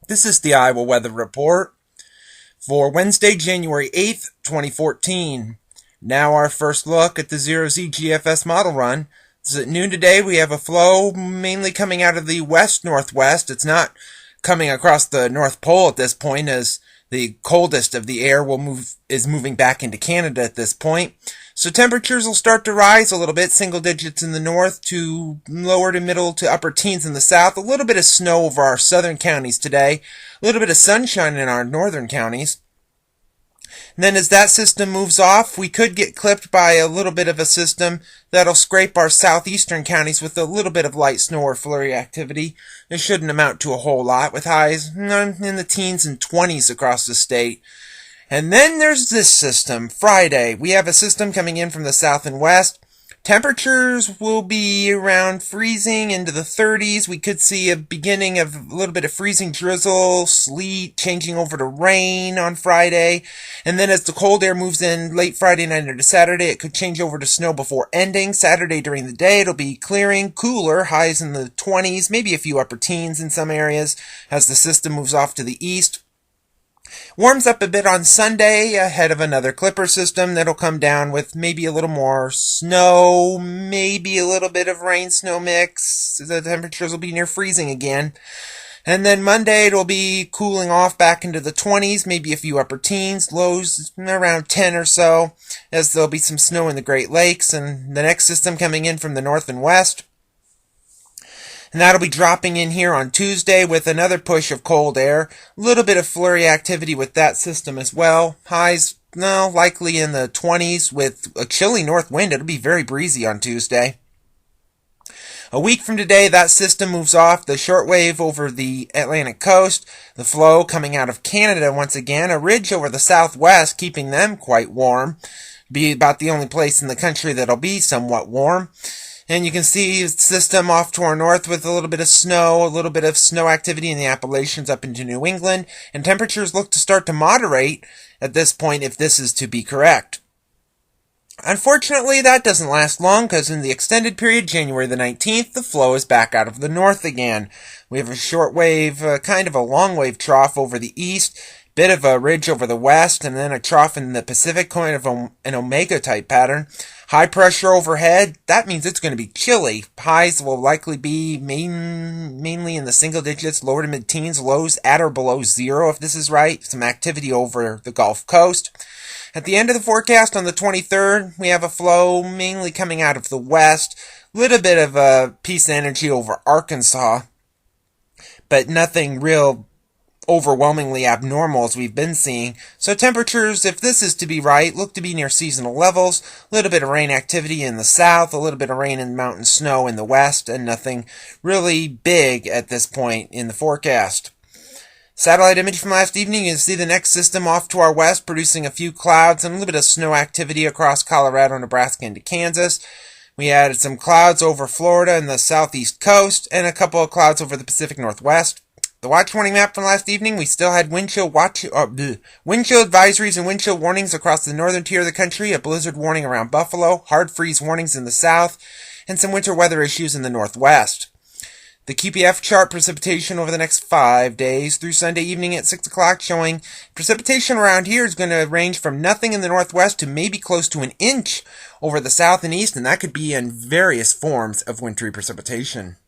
This is the Iowa Weather Report for Wednesday, January 8th, 2014. Now our first look at the Zero-Z GFS model run. This is at noon today. We have a flow mainly coming out of the west-northwest. It's not coming across the North Pole at this point, as the coldest of the air is moving back into Canada at this point. So temperatures will start to rise a little bit, single digits in the north to lower to middle to upper teens in the south. A little bit of snow over our southern counties today. A little bit of sunshine in our northern counties. And then as that system moves off, we could get clipped by a little bit of a system that'll scrape our southeastern counties with a little bit of light snow or flurry activity. It shouldn't amount to a whole lot, with highs in the teens and 20s across the state. And then there's this system. Friday, we have a system coming in from the south and west. Temperatures will be around freezing into the 30s. We could see a beginning of a little bit of freezing drizzle, sleet, changing over to rain on Friday. And then as the cold air moves in late Friday night into Saturday, it could change over to snow before ending. Saturday during the day, it'll be clearing, cooler, highs in the 20s, maybe a few upper teens in some areas as the system moves off to the east. Warms up a bit on Sunday ahead of another clipper system that'll come down with maybe a little more snow, maybe a little bit of rain-snow mix. The temperatures will be near freezing again. And then Monday it'll be cooling off back into the 20s, maybe a few upper teens, lows around 10 or so, as there'll be some snow in the Great Lakes. And the next system coming in from the north and west. And that'll be dropping in here on Tuesday with another push of cold air. A little bit of flurry activity with that system as well. Highs, likely in the 20s with a chilly north wind. It'll be very breezy on Tuesday. A week from today, that system moves off the shortwave over the Atlantic coast. The flow coming out of Canada once again. A ridge over the southwest, keeping them quite warm. Be about the only place in the country that'll be somewhat warm. And you can see the system off to our north with a little bit of snow activity in the Appalachians up into New England, and temperatures look to start to moderate at this point if this is to be correct. Unfortunately, that doesn't last long, because in the extended period, January the 19th, the flow is back out of the north again. We have a short wave, kind of a long wave trough over the east, bit of a ridge over the west, and then a trough in the Pacific, kind of an omega type pattern. High pressure overhead, that means it's going to be chilly. Highs will likely be mainly in the single digits, lower to mid-teens, lows at or below zero if this is right. Some activity over the Gulf Coast. At the end of the forecast on the 23rd, we have a flow mainly coming out of the west. Little bit of a peace energy over Arkansas, but nothing real overwhelmingly abnormal as we've been seeing. So temperatures, if this is to be right, look to be near seasonal levels. A little bit of rain activity in the south, a little bit of rain and mountain snow in the west, and nothing really big at this point in the forecast. Satellite image from last evening, you can see the next system off to our west producing a few clouds and a little bit of snow activity across Colorado, Nebraska, into Kansas. We had some clouds over Florida and the southeast coast, and a couple of clouds over the Pacific Northwest. The watch warning map from last evening, we still had wind chill advisories and wind chill warnings across the northern tier of the country, a blizzard warning around Buffalo, hard freeze warnings in the south, and some winter weather issues in the northwest. The QPF chart precipitation over the next 5 days through Sunday evening at 6 o'clock showing precipitation around here is going to range from nothing in the northwest to maybe close to an inch over the south and east, and that could be in various forms of wintry precipitation.